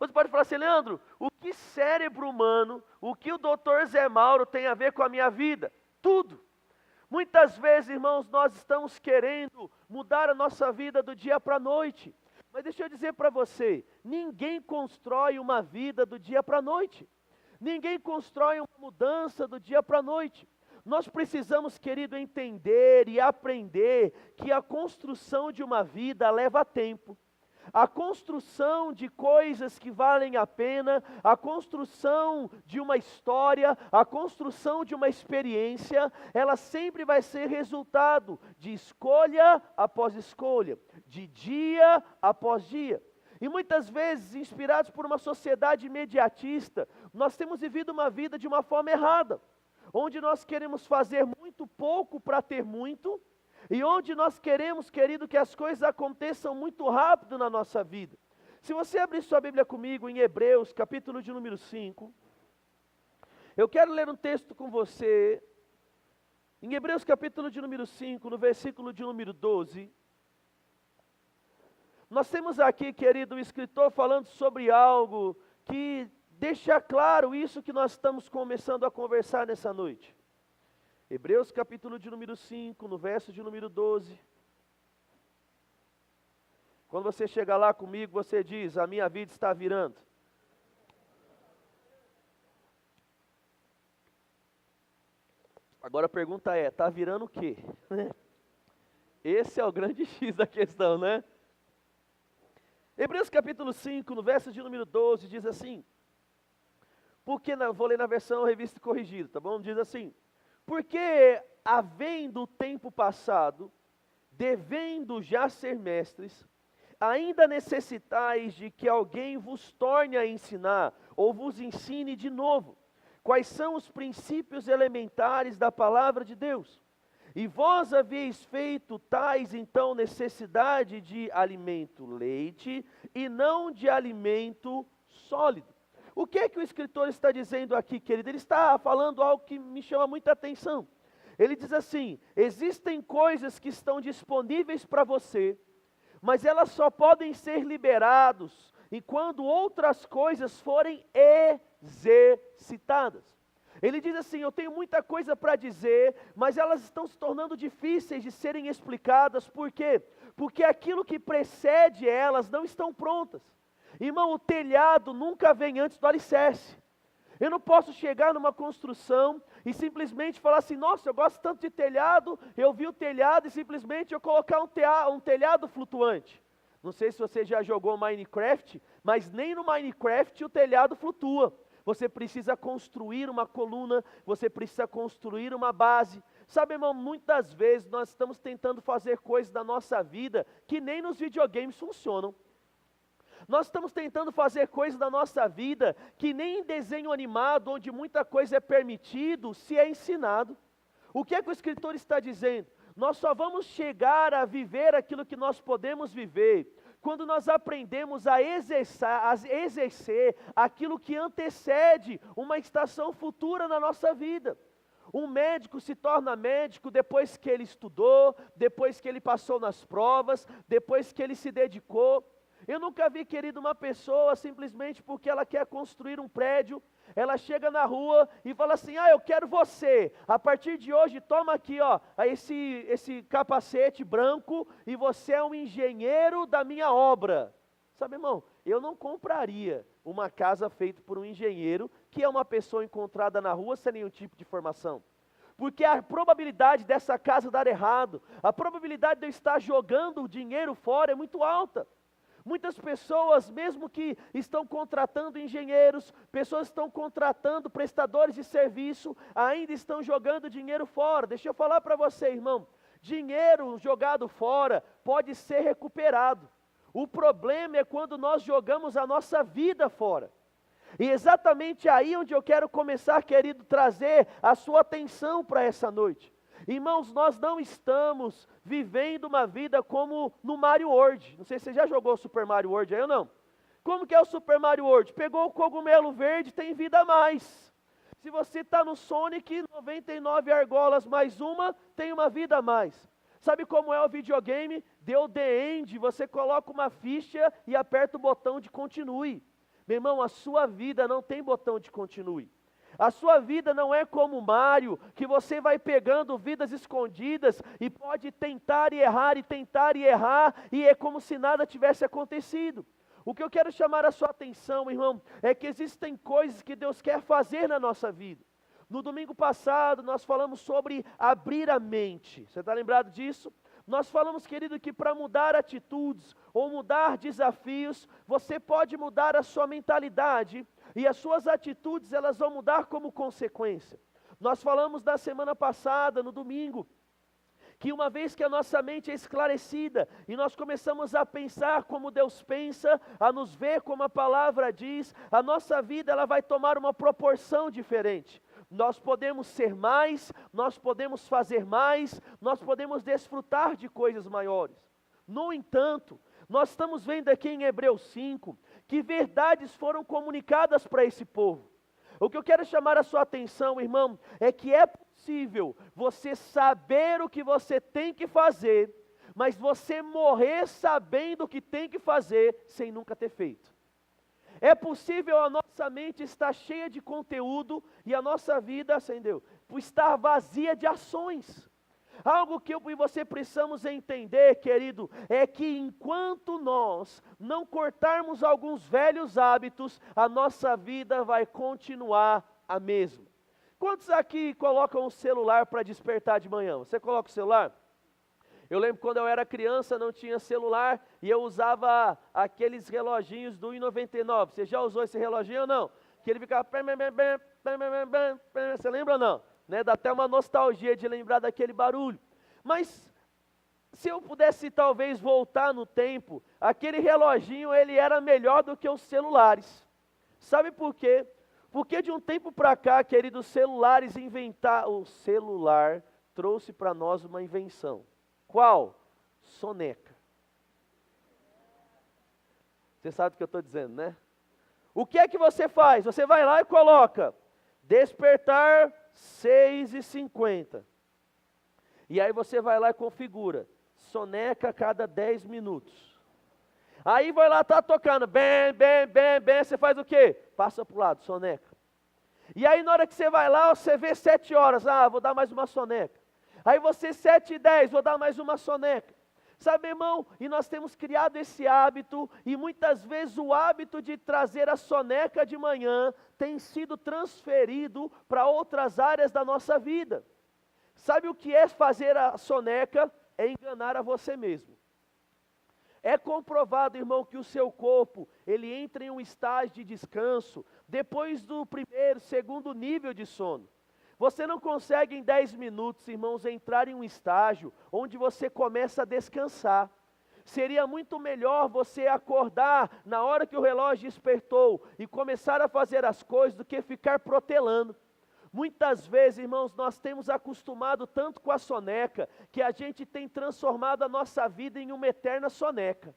Você pode falar assim, Leandro, o que cérebro humano, o que o doutor Zé Mauro tem a ver com a minha vida? Tudo. Muitas vezes, irmãos, nós estamos querendo mudar a nossa vida do dia para a noite. Mas deixa eu dizer para você, ninguém constrói uma vida do dia para a noite. Ninguém constrói uma mudança do dia para a noite. Nós precisamos, querido, entender e aprender que a construção de uma vida leva tempo. A construção de coisas que valem a pena, a construção de uma história, a construção de uma experiência, ela sempre vai ser resultado de escolha após escolha, de dia após dia. E muitas vezes, inspirados por uma sociedade imediatista, nós temos vivido uma vida de uma forma errada, onde nós queremos fazer muito pouco para ter muito, e onde nós queremos, querido, que as coisas aconteçam muito rápido na nossa vida. Se você abrir sua Bíblia comigo em Hebreus, capítulo de número 5, eu quero ler um texto com você, em Hebreus capítulo de número 5, no versículo de número 12, nós temos aqui, querido, o escritor falando sobre algo que deixa claro isso que nós estamos começando a conversar nessa noite. Hebreus capítulo de número 5, no verso de número 12. Quando você chega lá comigo, você diz, a minha vida está virando. Agora a pergunta é, está virando o quê? Esse é o grande X da questão, né? Hebreus capítulo 5, no verso de número 12, diz assim, vou ler na versão revista corrigida, tá bom? Diz assim, porque, havendo o tempo passado, devendo já ser mestres, ainda necessitais de que alguém vos torne a ensinar, ou vos ensine de novo, quais são os princípios elementares da palavra de Deus. E vós haveis feito tais, então, necessidade de alimento leite, e não de alimento sólido. O que é que o escritor está dizendo aqui, querido? Ele está falando algo que me chama muita atenção. Ele diz assim, existem coisas que estão disponíveis para você, mas elas só podem ser liberadas quando outras coisas forem exercitadas. Ele diz assim, eu tenho muita coisa para dizer, mas elas estão se tornando difíceis de serem explicadas. Por quê? Porque aquilo que precede elas não estão prontas. Irmão, o telhado nunca vem antes do alicerce. Eu não posso chegar numa construção e simplesmente falar assim, nossa, eu gosto tanto de telhado, eu vi o telhado e simplesmente eu colocar um telhado flutuante. Não sei se você já jogou Minecraft, mas nem no Minecraft o telhado flutua. Você precisa construir uma coluna, você precisa construir uma base. Sabe, irmão, muitas vezes nós estamos tentando fazer coisas da nossa vida que nem nos videogames funcionam. Nós estamos tentando fazer coisas da nossa vida que nem em desenho animado, onde muita coisa é permitido, se é ensinado. O que é que o escritor está dizendo? Nós só vamos chegar a viver aquilo que nós podemos viver quando nós aprendemos a exercer aquilo que antecede uma estação futura na nossa vida. Um médico se torna médico depois que ele estudou, depois que ele passou nas provas, depois que ele se dedicou. Eu nunca vi, querido, uma pessoa simplesmente porque ela quer construir um prédio, ela chega na rua e fala assim, eu quero você, a partir de hoje toma aqui, esse capacete branco e você é um engenheiro da minha obra. Sabe, irmão, eu não compraria uma casa feita por um engenheiro que é uma pessoa encontrada na rua sem nenhum tipo de formação. Porque a probabilidade dessa casa dar errado, a probabilidade de eu estar jogando o dinheiro fora é muito alta. Muitas pessoas, mesmo que estão contratando engenheiros, pessoas estão contratando prestadores de serviço, ainda estão jogando dinheiro fora. Deixa eu falar para você, irmão, dinheiro jogado fora pode ser recuperado. O problema é quando nós jogamos a nossa vida fora. E exatamente aí onde eu quero começar, querido, trazer a sua atenção para essa noite. Irmãos, nós não estamos vivendo uma vida como no Mario World. Não sei se você já jogou o Super Mario World aí ou não. Como que é o Super Mario World? Pegou o cogumelo verde, tem vida a mais. Se você está no Sonic, 99 argolas mais uma, tem uma vida a mais. Sabe como é o videogame? Deu the end, você coloca uma ficha e aperta o botão de continue. Meu irmão, a sua vida não tem botão de continue. A sua vida não é como Mário, que você vai pegando vidas escondidas e pode tentar e errar, e é como se nada tivesse acontecido. O que eu quero chamar a sua atenção, irmão, é que existem coisas que Deus quer fazer na nossa vida. No domingo passado, nós falamos sobre abrir a mente. Você está lembrado disso? Nós falamos, querido, que para mudar atitudes ou mudar desafios, você pode mudar a sua mentalidade e as suas atitudes, elas vão mudar como consequência. Nós falamos na semana passada, no domingo, que uma vez que a nossa mente é esclarecida e nós começamos a pensar como Deus pensa, a nos ver como a palavra diz, a nossa vida ela vai tomar uma proporção diferente. Nós podemos ser mais, nós podemos fazer mais, nós podemos desfrutar de coisas maiores. No entanto, nós estamos vendo aqui em Hebreus 5, que verdades foram comunicadas para esse povo. O que eu quero chamar a sua atenção, irmão, é que é possível você saber o que você tem que fazer, mas você morrer sabendo o que tem que fazer, sem nunca ter feito. É possível a nossa mente estar cheia de conteúdo e a nossa vida, estar vazia de ações. Algo que eu e você precisamos entender, querido, é que enquanto nós não cortarmos alguns velhos hábitos, a nossa vida vai continuar a mesma. Quantos aqui colocam o celular para despertar de manhã? Você coloca o celular? Eu lembro quando eu era criança, não tinha celular e eu usava aqueles reloginhos do 1,99. Você já usou esse reloginho ou não? Que ele ficava... Você lembra ou não? Né? Dá até uma nostalgia de lembrar daquele barulho. Mas se eu pudesse talvez voltar no tempo, aquele reloginho ele era melhor do que os celulares. Sabe por quê? Porque de um tempo para cá, queridos, o celular trouxe para nós uma invenção. Qual? Soneca. Você sabe o que eu estou dizendo, né? O que é que você faz? Você vai lá e coloca despertar 6h50. E aí você vai lá e configura soneca a cada 10 minutos. Aí vai lá, tá tocando, bem, você faz o quê? Passa para o lado, soneca. E aí na hora que você vai lá, você vê 7 horas, vou dar mais uma soneca. Aí você 7h10, vou dar mais uma soneca. Sabe, irmão, e nós temos criado esse hábito, e muitas vezes o hábito de trazer a soneca de manhã tem sido transferido para outras áreas da nossa vida. Sabe o que é fazer a soneca? É enganar a você mesmo. É comprovado, irmão, que o seu corpo, ele entra em um estágio de descanso depois do primeiro, segundo nível de sono. Você não consegue em 10 minutos, irmãos, entrar em um estágio onde você começa a descansar. Seria muito melhor você acordar na hora que o relógio despertou e começar a fazer as coisas do que ficar protelando. Muitas vezes, irmãos, nós temos acostumado tanto com a soneca, que a gente tem transformado a nossa vida em uma eterna soneca.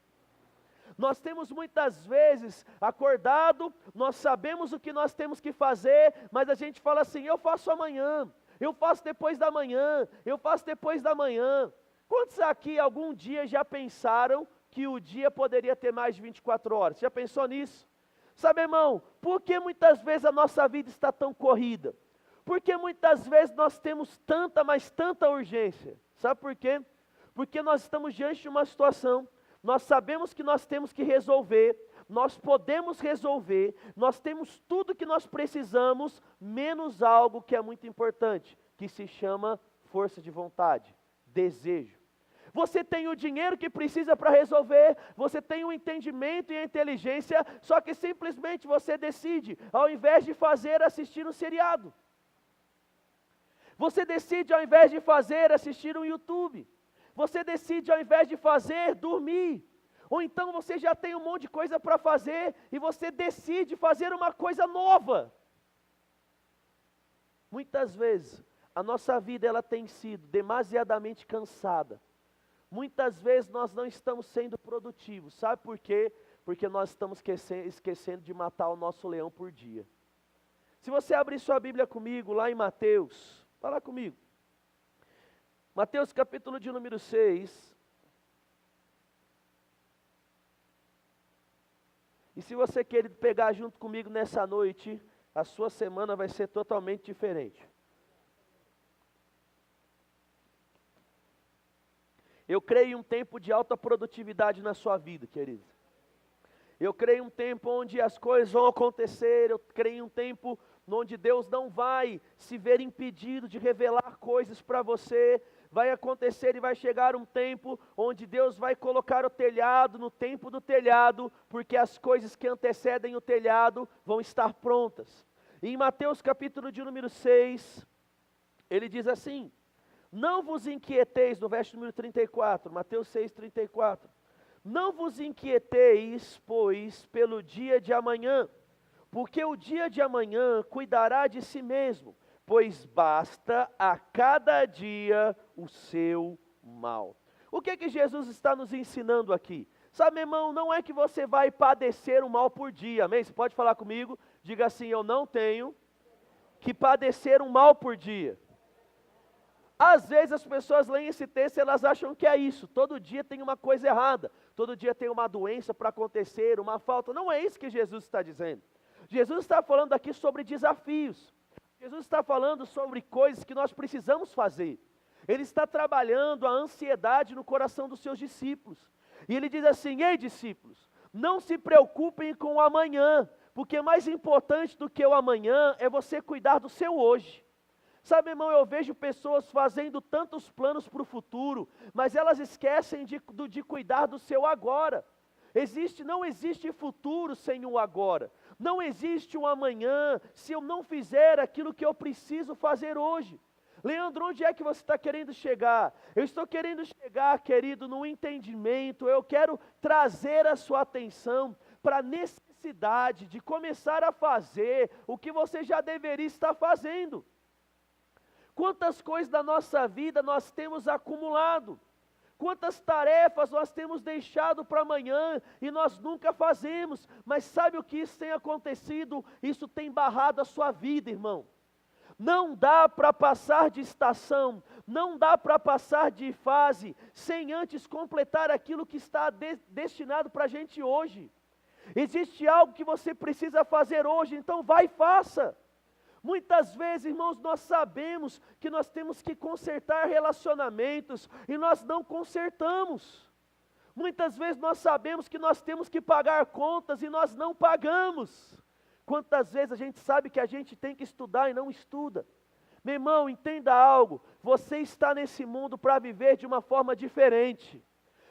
Nós temos muitas vezes acordado, nós sabemos o que nós temos que fazer, mas a gente fala assim, eu faço amanhã, eu faço depois da manhã, eu faço depois da manhã. Quantos aqui algum dia já pensaram que o dia poderia ter mais de 24 horas? Já pensou nisso? Sabe, irmão, por que muitas vezes a nossa vida está tão corrida? Porque muitas vezes nós temos tanta, mas tanta urgência. Sabe por quê? Porque nós estamos diante de uma situação, nós sabemos que nós temos que resolver, nós podemos resolver, nós temos tudo que nós precisamos, menos algo que é muito importante, que se chama força de vontade, desejo. Você tem o dinheiro que precisa para resolver, você tem o entendimento e a inteligência, só que simplesmente você decide, ao invés de fazer, assistir um seriado. Você decide, ao invés de fazer, assistir um YouTube. Você decide, ao invés de fazer, dormir. Ou então você já tem um monte de coisa para fazer e você decide fazer uma coisa nova. Muitas vezes, a nossa vida ela tem sido demasiadamente cansada. Muitas vezes nós não estamos sendo produtivos. Sabe por quê? Porque nós estamos esquecendo de matar o nosso leão por dia. Se você abrir sua Bíblia comigo, lá em Mateus, fala comigo. Mateus capítulo de número 6. E se você querer pegar junto comigo nessa noite, a sua semana vai ser totalmente diferente. Eu creio em um tempo de alta produtividade na sua vida, querido. Eu creio em um tempo onde as coisas vão acontecer, eu creio em um tempo onde Deus não vai se ver impedido de revelar coisas para você. Vai acontecer e vai chegar um tempo onde Deus vai colocar o telhado no tempo do telhado, porque as coisas que antecedem o telhado vão estar prontas. E em Mateus capítulo de número 6, ele diz assim: não vos inquieteis, no verso número 34, Mateus 6, 34. Não vos inquieteis, pois, pelo dia de amanhã, porque o dia de amanhã cuidará de si mesmo, pois basta a cada dia o seu mal. O que que Jesus está nos ensinando aqui? Sabe, irmão, não é que você vai padecer um mal por dia, amém? Você pode falar comigo? Diga assim: eu não tenho que padecer um mal por dia. Às vezes as pessoas leem esse texto e elas acham que é isso, todo dia tem uma coisa errada, todo dia tem uma doença para acontecer, uma falta. Não é isso que Jesus está dizendo. Jesus está falando aqui sobre desafios. Jesus está falando sobre coisas que nós precisamos fazer. Ele está trabalhando a ansiedade no coração dos seus discípulos. E ele diz assim: ei, discípulos, não se preocupem com o amanhã, porque mais importante do que o amanhã é você cuidar do seu hoje. Sabe, irmão, eu vejo pessoas fazendo tantos planos para o futuro, mas elas esquecem de cuidar do seu agora. Não existe futuro sem o agora. Não existe um amanhã se eu não fizer aquilo que eu preciso fazer hoje. Leandro, onde é que você está querendo chegar? Eu estou querendo chegar, querido, no entendimento. Eu quero trazer a sua atenção para a necessidade de começar a fazer o que você já deveria estar fazendo. Quantas coisas da nossa vida nós temos acumulado? Quantas tarefas nós temos deixado para amanhã e nós nunca fazemos? Mas sabe o que isso tem acontecido? Isso tem barrado a sua vida, irmão. Não dá para passar de estação, não dá para passar de fase, sem antes completar aquilo que está destinado para a gente hoje. Existe algo que você precisa fazer hoje, então vai e faça. Muitas vezes, irmãos, nós sabemos que nós temos que consertar relacionamentos e nós não consertamos. Muitas vezes nós sabemos que nós temos que pagar contas e nós não pagamos. Quantas vezes a gente sabe que a gente tem que estudar e não estuda? Meu irmão, entenda algo, você está nesse mundo para viver de uma forma diferente.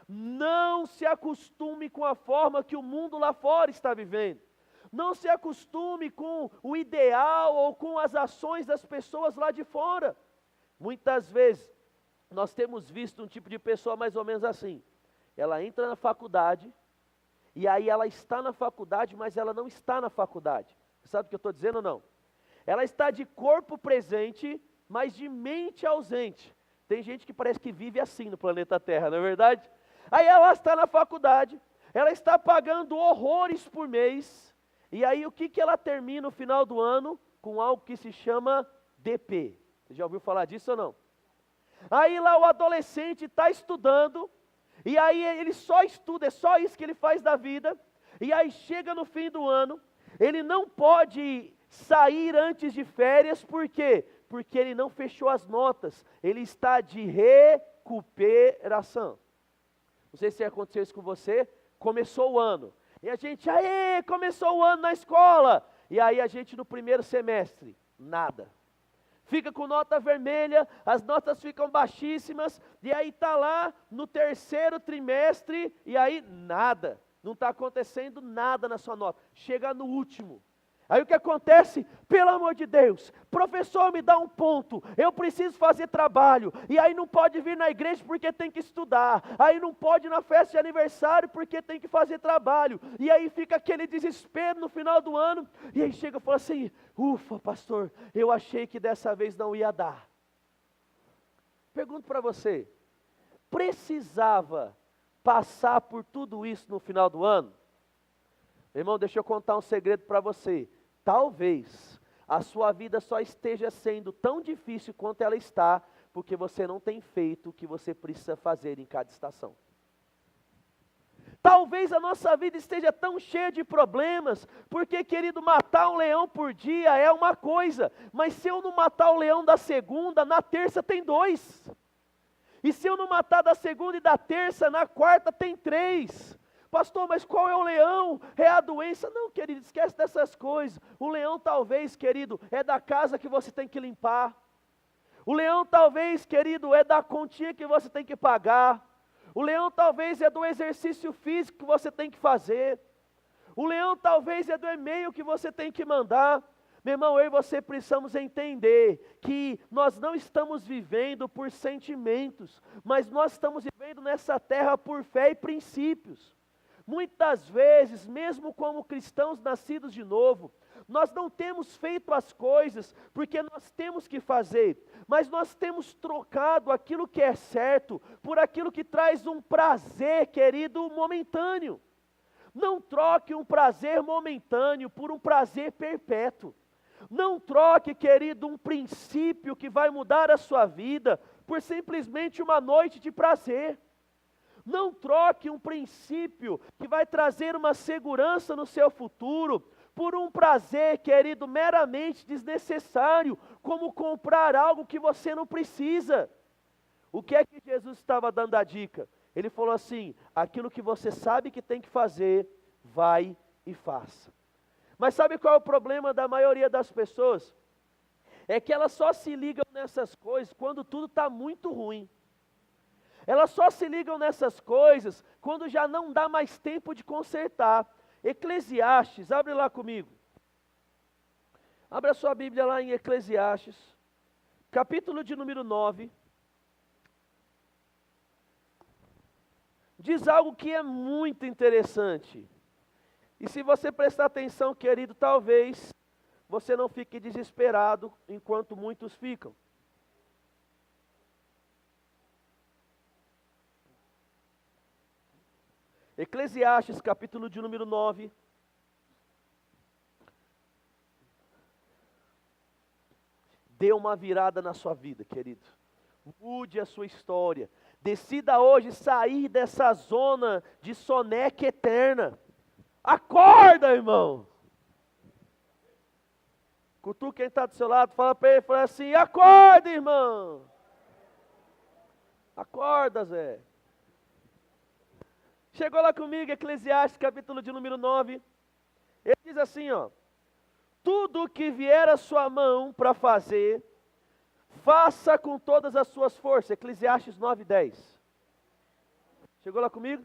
Não se acostume com a forma que o mundo lá fora está vivendo. Não se acostume com o ideal ou com as ações das pessoas lá de fora. Muitas vezes, nós temos visto um tipo de pessoa mais ou menos assim. Ela entra na faculdade, e aí ela está na faculdade, mas ela não está na faculdade. Sabe o que eu estou dizendo ou não? Ela está de corpo presente, mas de mente ausente. Tem gente que parece que vive assim no planeta Terra, não é verdade? Aí ela está na faculdade, ela está pagando horrores por mês, e aí o que ela termina no final do ano? Com algo que se chama DP. Você já ouviu falar disso ou não? Aí lá o adolescente está estudando, e aí ele só estuda, é só isso que ele faz da vida, e aí chega no fim do ano, ele não pode sair antes de férias, por quê? Porque ele não fechou as notas, ele está de recuperação. Não sei se aconteceu isso com você, começou o ano, e a gente, aê, começou o ano na escola, e aí a gente no primeiro semestre, nada. Fica com nota vermelha, as notas ficam baixíssimas, e aí está lá no terceiro trimestre, e aí nada, não está acontecendo nada na sua nota, chega no último. Aí o que acontece? Pelo amor de Deus, professor me dá um ponto, eu preciso fazer trabalho, e aí não pode vir na igreja porque tem que estudar, aí não pode ir na festa de aniversário porque tem que fazer trabalho, e aí fica aquele desespero no final do ano, e aí chega e fala assim, ufa pastor, eu achei que dessa vez não ia dar. Pergunto para você, precisava passar por tudo isso no final do ano? Irmão, deixa eu contar um segredo para você. Talvez a sua vida só esteja sendo tão difícil quanto ela está, porque você não tem feito o que você precisa fazer em cada estação. Talvez a nossa vida esteja tão cheia de problemas, porque, querido, matar um leão por dia é uma coisa, mas se eu não matar o leão da segunda, na terça tem 2. E se eu não matar da segunda e da terça, na quarta tem 3. Pastor, mas qual é o leão? É a doença? Não, querido, esquece dessas coisas. O leão talvez, querido, é da casa que você tem que limpar. O leão talvez, querido, é da continha que você tem que pagar. O leão talvez é do exercício físico que você tem que fazer. O leão talvez é do e-mail que você tem que mandar. Meu irmão, eu e você precisamos entender que nós não estamos vivendo por sentimentos, mas nós estamos vivendo nessa terra por fé e princípios. Muitas vezes, mesmo como cristãos nascidos de novo, nós não temos feito as coisas porque nós temos que fazer, mas nós temos trocado aquilo que é certo por aquilo que traz um prazer, querido, momentâneo. Não troque um prazer momentâneo por um prazer perpétuo. Não troque, querido, um princípio que vai mudar a sua vida por simplesmente uma noite de prazer. Não troque um princípio que vai trazer uma segurança no seu futuro por um prazer, querido, meramente desnecessário, como comprar algo que você não precisa. O que é que Jesus estava dando a dica? Ele falou assim: aquilo que você sabe que tem que fazer, vai e faça. Mas sabe qual é o problema da maioria das pessoas? É que elas só se ligam nessas coisas quando tudo está muito ruim. Elas só se ligam nessas coisas quando já não dá mais tempo de consertar. Eclesiastes, abre lá comigo. Abra sua Bíblia lá em Eclesiastes, capítulo de número 9. Diz algo que é muito interessante. E se você prestar atenção, querido, talvez você não fique desesperado enquanto muitos ficam. Eclesiastes, capítulo de número 9. Dê uma virada na sua vida, querido. Mude a sua história. Decida hoje sair dessa zona de soneca eterna. Acorda, irmão. Cutuca quem está do seu lado, fala para ele, fala assim: acorda, irmão. Acorda, Zé. Chegou lá comigo, Eclesiastes, capítulo de número 9. Ele diz assim, ó: tudo o que vier à sua mão para fazer, faça com todas as suas forças. Eclesiastes 9:10. Chegou lá comigo?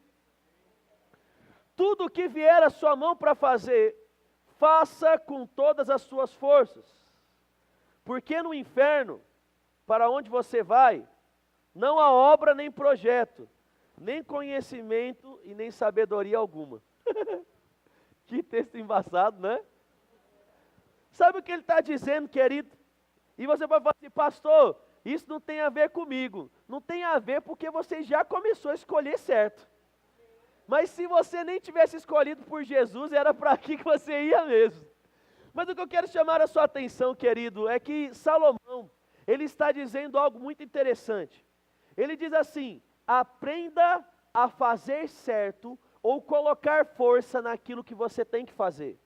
Tudo o que vier à sua mão para fazer, faça com todas as suas forças. Porque no inferno, para onde você vai, não há obra nem projeto, nem conhecimento e nem sabedoria alguma. Que texto embaçado, né? Sabe o que ele está dizendo, querido? E você pode falar assim: pastor, isso não tem a ver comigo. Não tem a ver porque você já começou a escolher certo. Mas se você nem tivesse escolhido por Jesus, era para aqui que você ia mesmo. Mas o que eu quero chamar a sua atenção, querido, é que Salomão, ele está dizendo algo muito interessante. Ele diz assim: aprenda a fazer certo ou colocar força naquilo que você tem que fazer.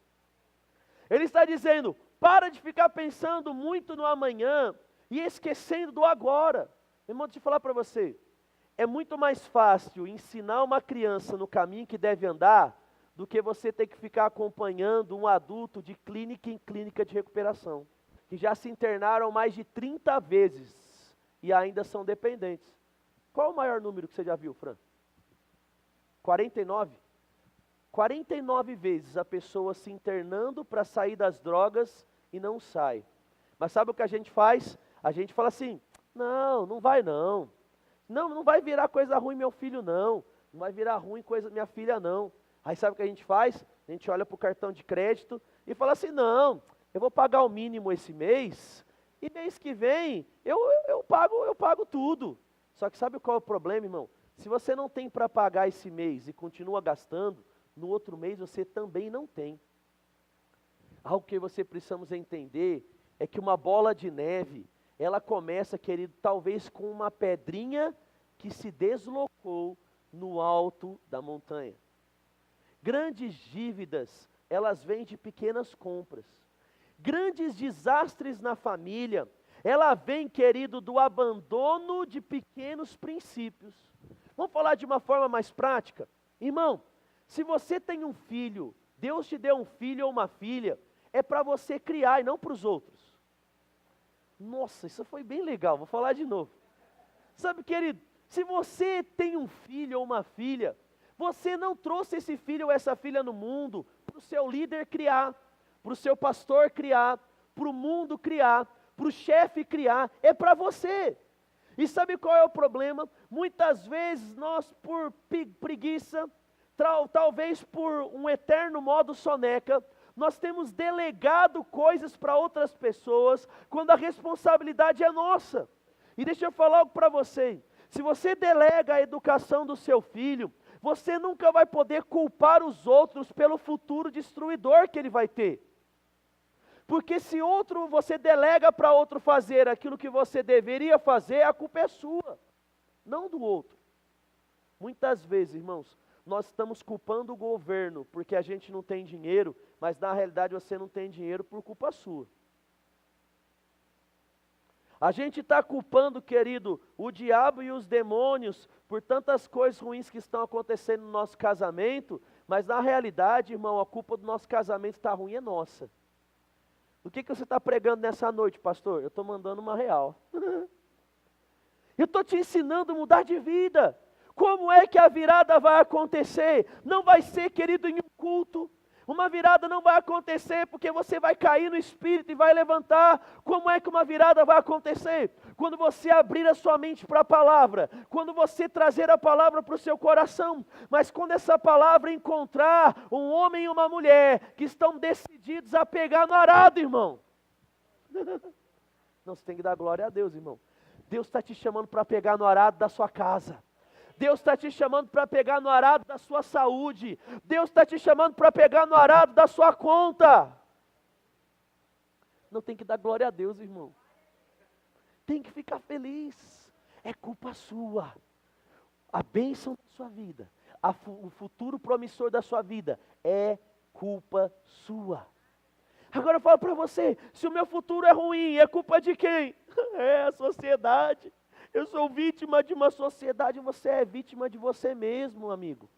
Ele está dizendo: para de ficar pensando muito no amanhã e esquecendo do agora. Irmão, deixa eu falar para você. É muito mais fácil ensinar uma criança no caminho que deve andar do que você ter que ficar acompanhando um adulto de clínica em clínica de recuperação, que já se internaram mais de 30 vezes e ainda são dependentes. Qual o maior número que você já viu, Fran? 49? 49 vezes a pessoa se internando para sair das drogas e não sai. Mas sabe o que a gente faz? A gente fala assim: não, não vai não. Não vai virar coisa ruim meu filho não. Não vai virar ruim coisa minha filha não. Aí sabe o que a gente faz? A gente olha para o cartão de crédito e fala assim: não, eu vou pagar o mínimo esse mês e mês que vem eu pago tudo. Só que sabe qual é o problema, irmão? Se você não tem para pagar esse mês e continua gastando, no outro mês você também não tem. Algo que você precisamos entender é que uma bola de neve, ela começa, querido, talvez com uma pedrinha que se deslocou no alto da montanha. Grandes dívidas, elas vêm de pequenas compras. Grandes desastres na família, ela vem, querido, do abandono de pequenos princípios. Vamos falar de uma forma mais prática? Irmão, se você tem um filho, Deus te deu um filho ou uma filha, é para você criar e não para os outros. Nossa, isso foi bem legal, vou falar de novo. Sabe, querido, se você tem um filho ou uma filha, você não trouxe esse filho ou essa filha no mundo para o seu líder criar, para o seu pastor criar, para o mundo criar, para o chefe criar, é para você. E sabe qual é o problema? Muitas vezes nós, por preguiça, talvez por um eterno modo soneca, nós temos delegado coisas para outras pessoas, quando a responsabilidade é nossa. E deixa eu falar algo para você, se você delega a educação do seu filho, você nunca vai poder culpar os outros pelo futuro destruidor que ele vai ter. Porque se você delega para outro fazer aquilo que você deveria fazer, a culpa é sua, não do outro. Muitas vezes, irmãos, nós estamos culpando o governo porque a gente não tem dinheiro, mas na realidade você não tem dinheiro por culpa sua. A gente está culpando, querido, o diabo e os demônios por tantas coisas ruins que estão acontecendo no nosso casamento, mas na realidade, irmão, a culpa do nosso casamento está ruim é nossa. O que você está pregando nessa noite, pastor? Eu estou mandando uma real. Eu estou te ensinando a mudar de vida. Como é que a virada vai acontecer? Não vai ser, querido, em um culto. Uma virada não vai acontecer porque você vai cair no espírito e vai levantar. Como é que uma virada vai acontecer? Quando você abrir a sua mente para a palavra, quando você trazer a palavra para o seu coração, mas quando essa palavra encontrar um homem e uma mulher que estão decididos a pegar no arado, irmão. Não, você tem que dar glória a Deus, irmão. Deus está te chamando para pegar no arado da sua casa. Deus está te chamando para pegar no arado da sua saúde. Deus está te chamando para pegar no arado da sua conta. Não tem que dar glória a Deus, irmão. Tem que ficar feliz. É culpa sua. A bênção da sua vida, o futuro promissor da sua vida, é culpa sua. Agora eu falo para você, se o meu futuro é ruim, é culpa de quem? É a sociedade. Eu sou vítima de uma sociedade, você é vítima de você mesmo, amigo.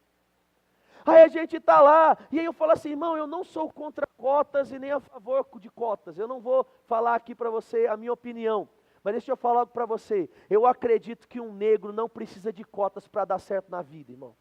Aí a gente está lá, e aí eu falo assim, irmão, eu não sou contra cotas e nem a favor de cotas. Eu não vou falar aqui para você a minha opinião, mas deixa eu falar para você. Eu acredito que um negro não precisa de cotas para dar certo na vida, irmão.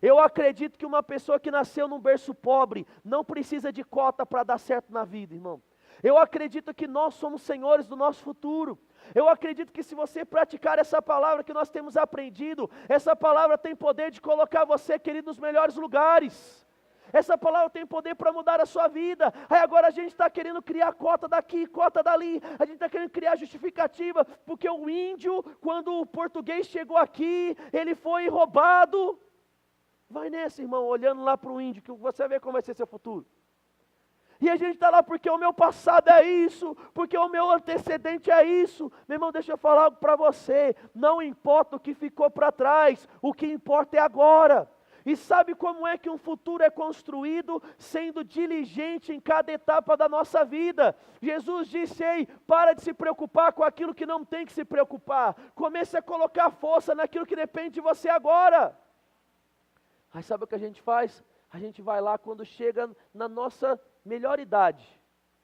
Eu acredito que uma pessoa que nasceu num berço pobre não precisa de cota para dar certo na vida, irmão. Eu acredito que nós somos senhores do nosso futuro. Eu acredito que se você praticar essa palavra que nós temos aprendido, essa palavra tem poder de colocar você, querido, nos melhores lugares. Essa palavra tem poder para mudar a sua vida. Aí agora a gente está querendo criar cota daqui, cota dali. A gente está querendo criar justificativa, porque o índio, quando o português chegou aqui, ele foi roubado. Vai nessa, irmão, olhando lá para o índio, que você vê como vai ser seu futuro. E a gente está lá porque o meu passado é isso, porque o meu antecedente é isso. Meu irmão, deixa eu falar algo para você. Não importa o que ficou para trás, o que importa é agora. E sabe como é que um futuro é construído? Sendo diligente em cada etapa da nossa vida. Jesus disse, ei, para de se preocupar com aquilo que não tem que se preocupar. Comece a colocar força naquilo que depende de você agora. Aí sabe o que a gente faz? A gente vai lá quando chega na nossa melhor idade.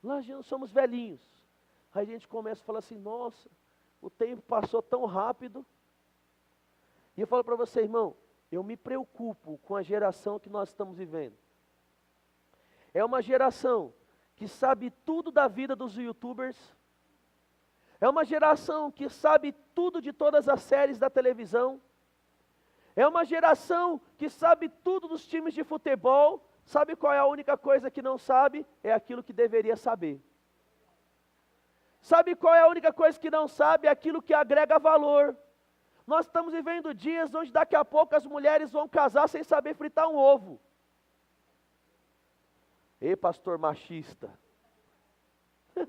Lá já não somos velhinhos. Aí a gente começa a falar assim, nossa, o tempo passou tão rápido. E eu falo para você, irmão, eu me preocupo com a geração que nós estamos vivendo. É uma geração que sabe tudo da vida dos YouTubers. É uma geração que sabe tudo de todas as séries da televisão. É uma geração que sabe tudo dos times de futebol. Sabe qual é a única coisa que não sabe? É aquilo que deveria saber. Sabe qual é a única coisa que não sabe? É aquilo que agrega valor. Nós estamos vivendo dias onde daqui a pouco as mulheres vão casar sem saber fritar um ovo. Ei, pastor machista.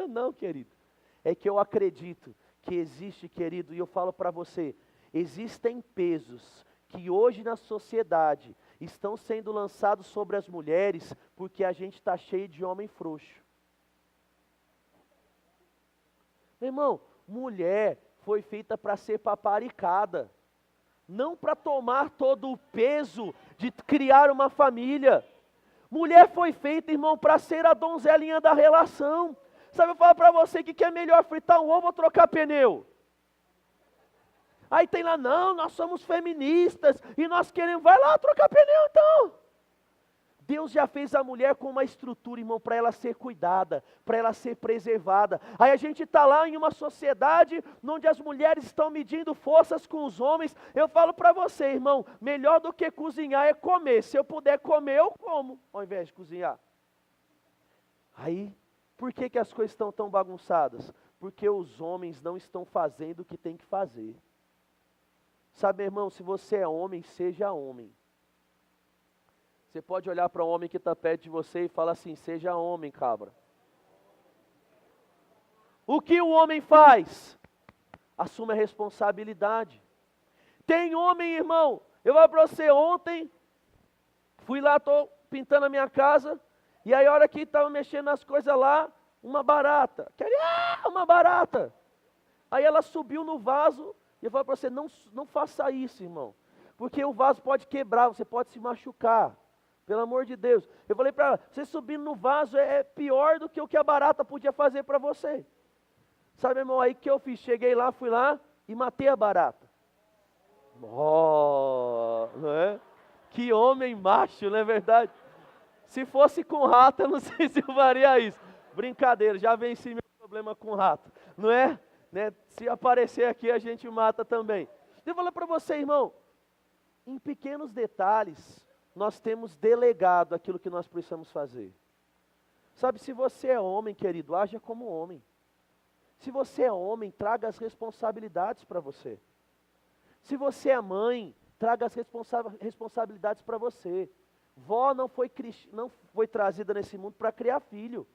Não, querido. É que eu acredito que existe, querido, e eu falo para você, existem pesos que hoje na sociedade estão sendo lançados sobre as mulheres porque a gente está cheio de homem frouxo. Meu irmão, mulher foi feita para ser paparicada, não para tomar todo o peso de criar uma família. Mulher foi feita, irmão, para ser a donzelinha da relação. Sabe, eu falo para você que é melhor fritar um ovo ou trocar pneu? Aí tem lá, não, nós somos feministas e nós queremos, vai lá trocar pneu então. Deus já fez a mulher com uma estrutura, irmão, para ela ser cuidada, para ela ser preservada. Aí a gente está lá em uma sociedade onde as mulheres estão medindo forças com os homens. Eu falo para você, irmão, melhor do que cozinhar é comer. Se eu puder comer, eu como, ao invés de cozinhar. Aí, por que as coisas estão tão bagunçadas? Porque os homens não estão fazendo o que tem que fazer. Sabe, meu irmão, se você é homem, seja homem. Você pode olhar para um homem que está perto de você e falar assim, seja homem, cabra. O que o homem faz? Assume a responsabilidade. Tem homem, irmão, eu vou para você ontem, fui lá, estou pintando a minha casa, e aí a hora que estava mexendo nas coisas lá, uma barata. Uma barata. Aí ela subiu no vaso, e eu falo para você, não faça isso, irmão. Porque o vaso pode quebrar, você pode se machucar. Pelo amor de Deus. Eu falei para ela, você subindo no vaso é pior do que o que a barata podia fazer para você. Sabe, irmão, aí que eu fiz? Cheguei lá, fui lá e matei a barata. Oh, não é? Que homem macho, não é verdade? Se fosse com rato, eu não sei se eu faria isso. Brincadeira, já venci meu problema com rato. Não é? Né? Se aparecer aqui, a gente mata também. Eu falo para você, irmão, em pequenos detalhes, nós temos delegado aquilo que nós precisamos fazer. Sabe, se você é homem, querido, haja como homem. Se você é homem, traga as responsabilidades para você. Se você é mãe, traga as responsabilidades para você. Vó não foi trazida nesse mundo para criar filho.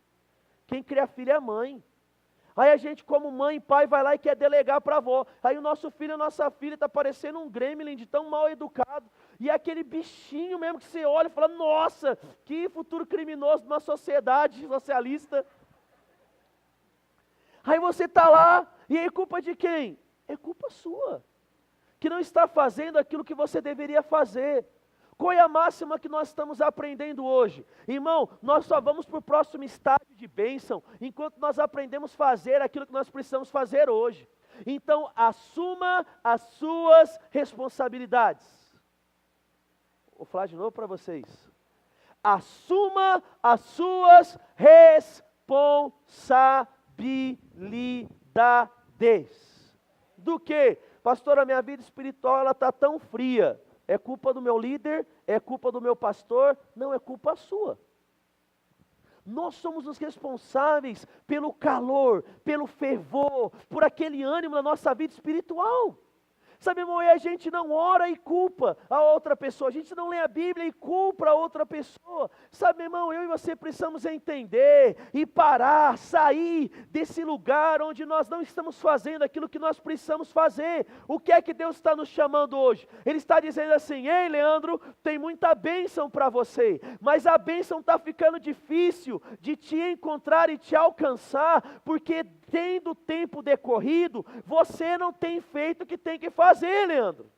Quem cria filho é a mãe. Aí a gente, como mãe e pai, vai lá e quer delegar para a avó. Aí o nosso filho, a nossa filha está parecendo um gremlin de tão mal educado. E é aquele bichinho mesmo que você olha e fala, nossa, que futuro criminoso de uma sociedade socialista. Aí você está lá, e é culpa de quem? É culpa sua. Que não está fazendo aquilo que você deveria fazer. Qual é a máxima que nós estamos aprendendo hoje? Irmão, nós só vamos para o próximo estágio de bênção, enquanto nós aprendemos a fazer aquilo que nós precisamos fazer hoje. Então, assuma as suas responsabilidades. Vou falar de novo para vocês. Assuma as suas responsabilidades. Do que? Pastor, a minha vida espiritual está tão fria. É culpa do meu líder? É culpa do meu pastor? Não, é culpa sua. Nós somos os responsáveis pelo calor, pelo fervor, por aquele ânimo na nossa vida espiritual. Sabe, irmão, e a gente não ora e culpa a outra pessoa, a gente não lê a Bíblia e culpa a outra pessoa. Sabe, irmão, eu e você precisamos entender e parar, sair desse lugar onde nós não estamos fazendo aquilo que nós precisamos fazer. O que é que Deus está nos chamando hoje? Ele está dizendo assim, ei Leandro, tem muita bênção para você, mas a bênção está ficando difícil de te encontrar e te alcançar, porque tendo o tempo decorrido, você não tem feito o que tem que fazer, Leandro.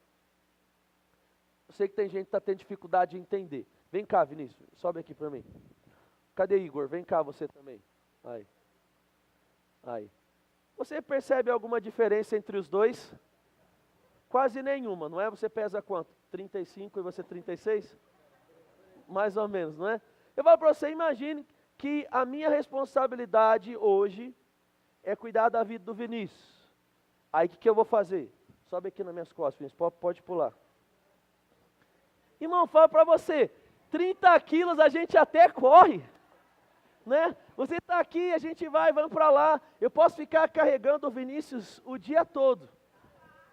Eu sei que tem gente que está tendo dificuldade de entender. Vem cá, Vinícius, sobe aqui para mim. Cadê Igor? Vem cá você também. Aí. Você percebe alguma diferença entre os dois? Quase nenhuma, não é? Você pesa quanto? 35 e você 36? Mais ou menos, não é? Eu falo para você, imagine que a minha responsabilidade hoje é cuidar da vida do Vinícius. Aí o que eu vou fazer? Sobe aqui nas minhas costas, Vinícius, pode pular. Irmão, falo para você, 30 quilos a gente até corre, né? Você está aqui, a gente vamos para lá. Eu posso ficar carregando o Vinícius o dia todo.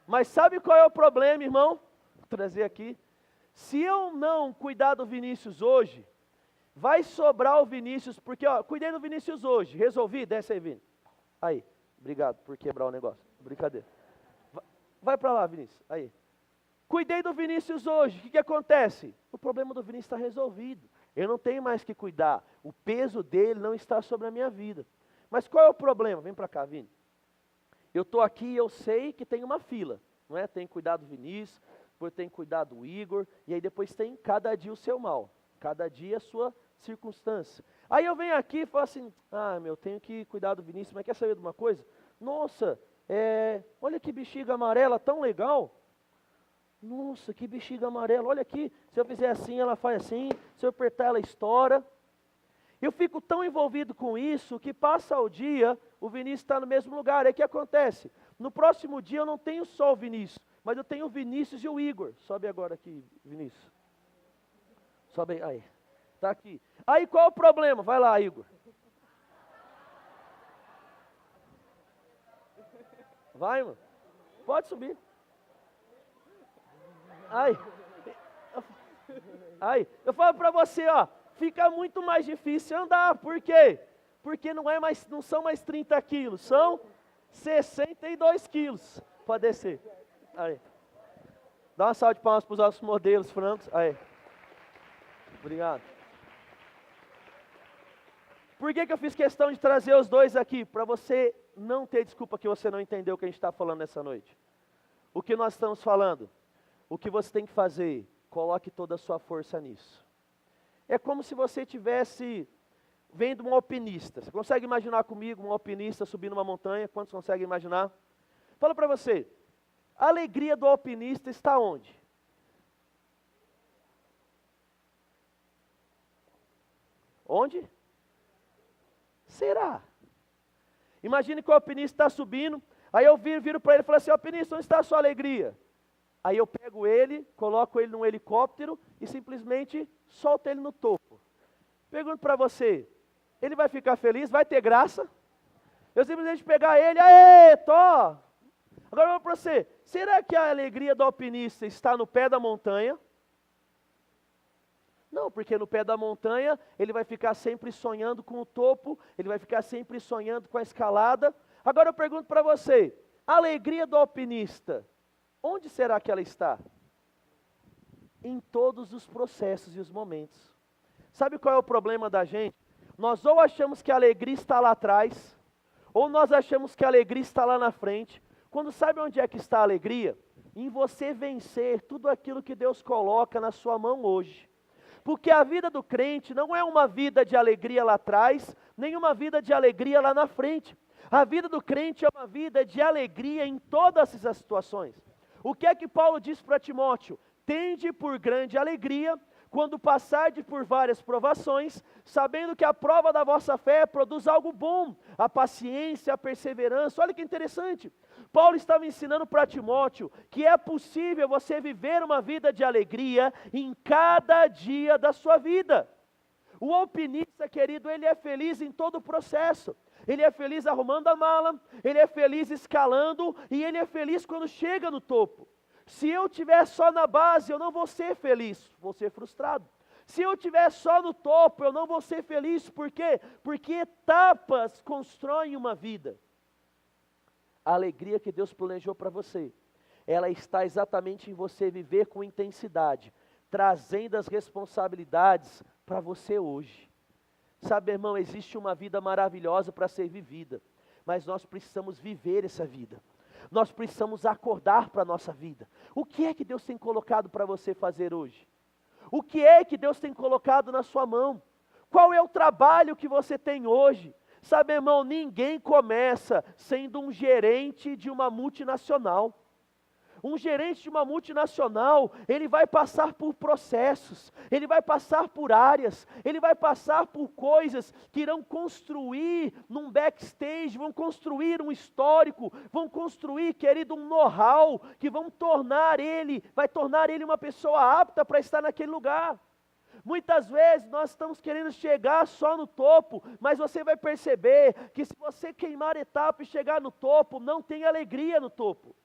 Mas sabe qual é o problema, irmão? Vou trazer aqui. Se eu não cuidar do Vinícius hoje, vai sobrar o Vinícius, porque, cuidei do Vinícius hoje, resolvi, desce aí, Vini. Aí, obrigado por quebrar o negócio, brincadeira. Vai para lá, Vinícius, aí. Cuidei do Vinícius hoje, o que acontece? O problema do Vinícius está resolvido. Eu não tenho mais que cuidar. O peso dele não está sobre a minha vida. Mas qual é o problema? Vem para cá, Vini. Eu estou aqui e eu sei que tem uma fila, não é? Tem que cuidar do Vinícius, depois tem que cuidar do Igor, e aí depois tem cada dia o seu mal, cada dia a sua circunstância. Aí eu venho aqui e falo assim, tenho que cuidar do Vinícius, mas quer saber de uma coisa? Nossa, olha que bexiga amarela, tão legal. Nossa, que bexiga amarela, olha aqui, se eu fizer assim, ela faz assim, se eu apertar, ela estoura. Eu fico tão envolvido com isso, que passa o dia, o Vinícius está no mesmo lugar. Aí o que acontece? No próximo dia eu não tenho só o Vinícius, mas eu tenho o Vinícius e o Igor. Sobe agora aqui, Vinícius. Sobe aí. Está aqui. Aí qual é o problema? Vai lá, Igor. Vai, mano. Pode subir. Aí, eu falo para você, ó, fica muito mais difícil andar. Por quê? Porque não são mais 30 quilos, são 62 quilos. Pode descer. Aí. Dá uma salva de palmas para os nossos modelos francos. Aí. Obrigado. Por que eu fiz questão de trazer os dois aqui? Para você não ter desculpa que você não entendeu o que a gente está falando nessa noite. O que nós estamos falando? O que você tem que fazer? Coloque toda a sua força nisso. É como se você estivesse vendo um alpinista. Você consegue imaginar comigo um alpinista subindo uma montanha? Quantos conseguem imaginar? Fala para você, a alegria do alpinista está onde? Onde? Será? Imagine que o alpinista está subindo, aí eu viro para ele e falo assim, alpinista, onde está a sua alegria? Aí eu pego ele, coloco ele num helicóptero e simplesmente solto ele no topo. Pergunto para você, ele vai ficar feliz? Vai ter graça? Eu simplesmente pegar ele, aê, tô! Agora eu vou para você, será que a alegria do alpinista está no pé da montanha? Não, porque no pé da montanha ele vai ficar sempre sonhando com o topo, ele vai ficar sempre sonhando com a escalada. Agora eu pergunto para você, a alegria do alpinista, onde será que ela está? Em todos os processos e os momentos. Sabe qual é o problema da gente? Nós ou achamos que a alegria está lá atrás, ou nós achamos que a alegria está lá na frente. Quando sabe onde é que está a alegria? Em você vencer tudo aquilo que Deus coloca na sua mão hoje. Porque a vida do crente não é uma vida de alegria lá atrás, nem uma vida de alegria lá na frente. A vida do crente é uma vida de alegria em todas essas situações. O que é que Paulo diz para Timóteo? Tende por grande alegria, quando passardes por várias provações, sabendo que a prova da vossa fé produz algo bom, a paciência, a perseverança. Olha que interessante, Paulo estava ensinando para Timóteo que é possível você viver uma vida de alegria em cada dia da sua vida. O alpinista, querido, ele é feliz em todo o processo. Ele é feliz arrumando a mala, ele é feliz escalando e ele é feliz quando chega no topo. Se eu estiver só na base, eu não vou ser feliz, vou ser frustrado. Se eu estiver só no topo, eu não vou ser feliz, por quê? Porque etapas constroem uma vida. A alegria que Deus planejou para você, ela está exatamente em você viver com intensidade, trazendo as responsabilidades para você hoje. Sabe, irmão, existe uma vida maravilhosa para ser vivida, mas nós precisamos viver essa vida. Nós precisamos acordar para a nossa vida. O que é que Deus tem colocado para você fazer hoje? O que é que Deus tem colocado na sua mão? Qual é o trabalho que você tem hoje? Sabe, irmão, ninguém começa sendo um gerente de uma multinacional. Um gerente de uma multinacional, ele vai passar por processos, ele vai passar por áreas, ele vai passar por coisas que irão construir num backstage, vão construir um histórico, vão construir, querido, um know-how, que vai tornar ele uma pessoa apta para estar naquele lugar. Muitas vezes nós estamos querendo chegar só no topo, mas você vai perceber que se você queimar etapa e chegar no topo, não tem alegria no topo.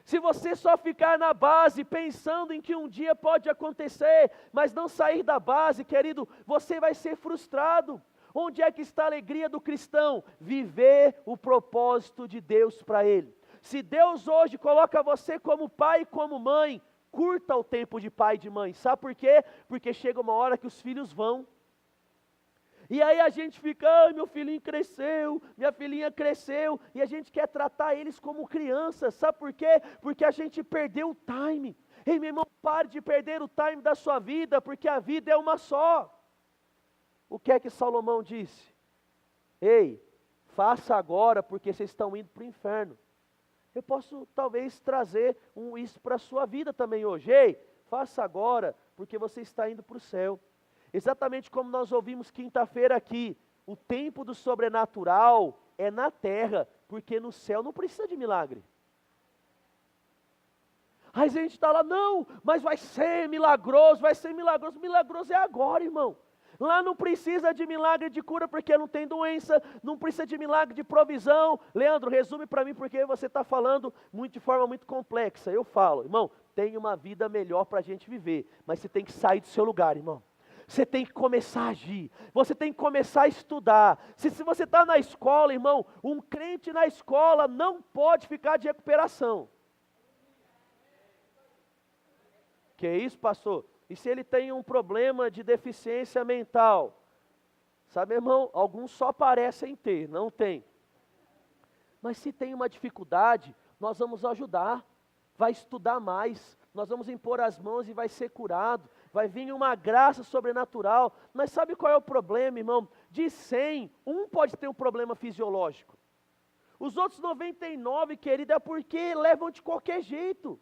Se você só ficar na base pensando em que um dia pode acontecer, mas não sair da base, querido, você vai ser frustrado. Onde é que está a alegria do cristão? Viver o propósito de Deus para ele. Se Deus hoje coloca você como pai e como mãe, curta o tempo de pai e de mãe. Sabe por quê? Porque chega uma hora que os filhos vão. E aí a gente fica, ai, meu filhinho cresceu, minha filhinha cresceu, e a gente quer tratar eles como crianças. Sabe por quê? Porque a gente perdeu o time. Ei, meu irmão, pare de perder o time da sua vida, porque a vida é uma só. O que é que Salomão disse? Ei, faça agora, porque vocês estão indo para o inferno. Eu posso talvez trazer isso para a sua vida também hoje. Ei, faça agora, porque você está indo para o céu. Exatamente como nós ouvimos quinta-feira aqui, o tempo do sobrenatural é na terra, porque no céu não precisa de milagre. Aí a gente está lá, não, mas vai ser milagroso, milagroso é agora, irmão. Lá não precisa de milagre de cura, porque não tem doença, não precisa de milagre de provisão. Leandro, resume para mim, porque você está falando de forma muito complexa. Eu falo, irmão, tem uma vida melhor para a gente viver, mas você tem que sair do seu lugar, irmão. Você tem que começar a agir, você tem que começar a estudar. Se você está na escola, irmão, um crente na escola não pode ficar de recuperação. Que isso, pastor? E se ele tem um problema de deficiência mental? Sabe, irmão, alguns só parecem ter, não tem. Mas se tem uma dificuldade, nós vamos ajudar. Vai estudar mais, nós vamos impor as mãos e vai ser curado. Vai vir uma graça sobrenatural. Mas sabe qual é o problema, irmão? De 100, um pode ter um problema fisiológico. Os outros 99, querido, é porque levam de qualquer jeito.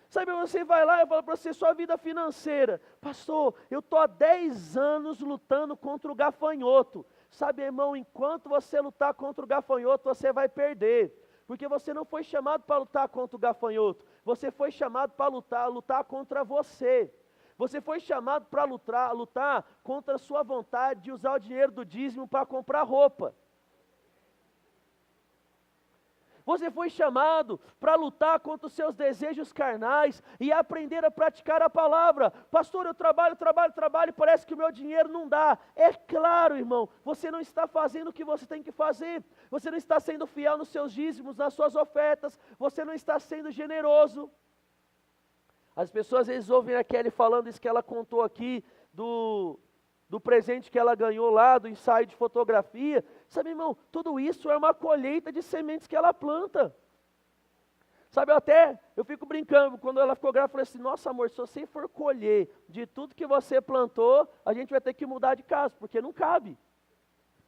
Sabe, você vai lá e fala para você, sua vida financeira. Pastor, eu estou há 10 anos lutando contra o gafanhoto. Sabe, irmão, enquanto você lutar contra o gafanhoto, você vai perder. Porque você não foi chamado para lutar contra o gafanhoto. Você foi chamado para lutar contra você. Você foi chamado para lutar contra a sua vontade de usar o dinheiro do dízimo para comprar roupa. Você foi chamado para lutar contra os seus desejos carnais e aprender a praticar a palavra. Pastor, eu trabalho, parece que o meu dinheiro não dá. É claro, irmão, você não está fazendo o que você tem que fazer. Você não está sendo fiel nos seus dízimos, nas suas ofertas. Você não está sendo generoso. As pessoas às vezes ouvem a Kelly falando isso que ela contou aqui do presente que ela ganhou lá, do ensaio de fotografia. Sabe, irmão, tudo isso é uma colheita de sementes que ela planta. Sabe, eu fico brincando, quando ela ficou grávida, eu falei assim, nossa amor, se você for colher de tudo que você plantou, a gente vai ter que mudar de casa, porque não cabe.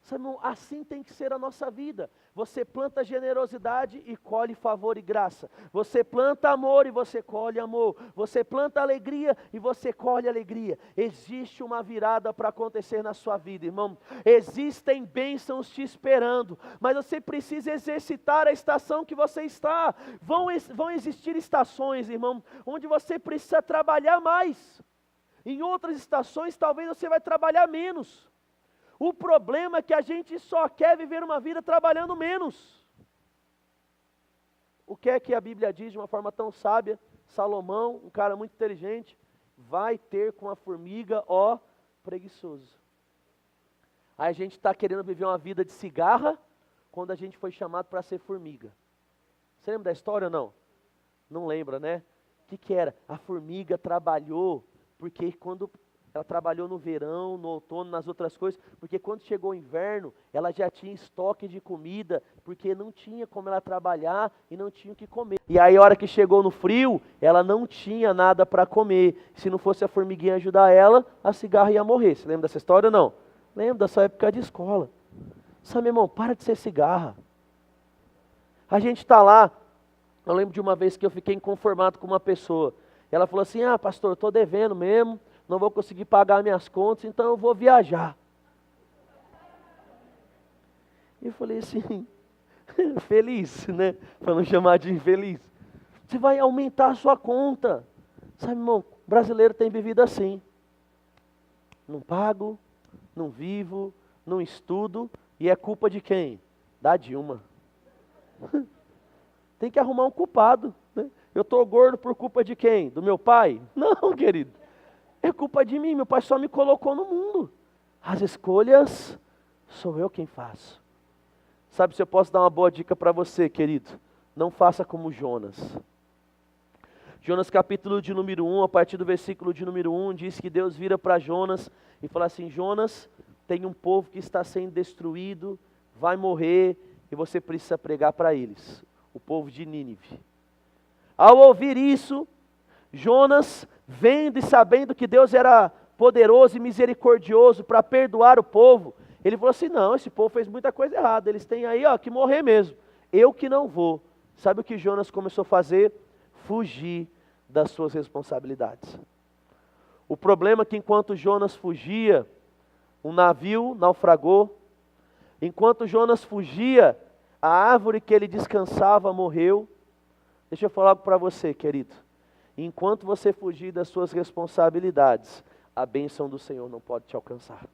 Sabe, irmão, assim tem que ser a nossa vida. Você planta generosidade e colhe favor e graça. Você planta amor e você colhe amor. Você planta alegria e você colhe alegria. Existe uma virada para acontecer na sua vida, irmão. Existem bênçãos te esperando, mas você precisa exercitar a estação que você está. Vão existir estações, irmão, onde você precisa trabalhar mais. Em outras estações, talvez você vai trabalhar menos. O problema é que a gente só quer viver uma vida trabalhando menos. O que é que a Bíblia diz de uma forma tão sábia? Salomão, um cara muito inteligente, vai ter com a formiga, ó, preguiçoso. Aí a gente está querendo viver uma vida de cigarra, quando a gente foi chamado para ser formiga. Você lembra da história ou não? Não lembra, né? O que era? A formiga trabalhou, porque quando... Ela trabalhou no verão, no outono, nas outras coisas, porque quando chegou o inverno, ela já tinha estoque de comida, porque não tinha como ela trabalhar e não tinha o que comer. E aí a hora que chegou no frio, ela não tinha nada para comer. Se não fosse a formiguinha ajudar ela, a cigarra ia morrer. Você lembra dessa história ou não? Lembro da sua época de escola. Sabe, meu irmão, para de ser cigarra. A gente está lá, eu lembro de uma vez que eu fiquei inconformado com uma pessoa. Ela falou assim, pastor, estou devendo mesmo. Não vou conseguir pagar minhas contas, então eu vou viajar. E eu falei assim, feliz, né? Para não chamar de infeliz. Você vai aumentar a sua conta. Sabe, irmão, brasileiro tem vivido assim. Não pago, não vivo, não estudo, e é culpa de quem? Da Dilma. Tem que arrumar um culpado, né? Eu estou gordo por culpa de quem? Do meu pai? Não, querido. É culpa de mim, meu pai só me colocou no mundo. As escolhas sou eu quem faço. Sabe, se eu posso dar uma boa dica para você, querido. não faça como Jonas. Jonas capítulo de número 1, a partir do versículo de número 1, diz que Deus vira para Jonas e fala assim: Jonas, tem um povo que está sendo destruído, vai morrer e você precisa pregar para eles, o povo de Nínive. Ao ouvir isso, Jonas, vendo e sabendo que Deus era poderoso e misericordioso para perdoar o povo, ele falou assim: não, esse povo fez muita coisa errada, eles têm aí que morrer mesmo, eu que não vou. Sabe o que Jonas começou a fazer? Fugir das suas responsabilidades. O problema é que enquanto Jonas fugia, um navio naufragou. Enquanto Jonas fugia, a árvore que ele descansava morreu. Deixa eu falar algo para você, querido. Enquanto você fugir das suas responsabilidades, a bênção do Senhor não pode te alcançar.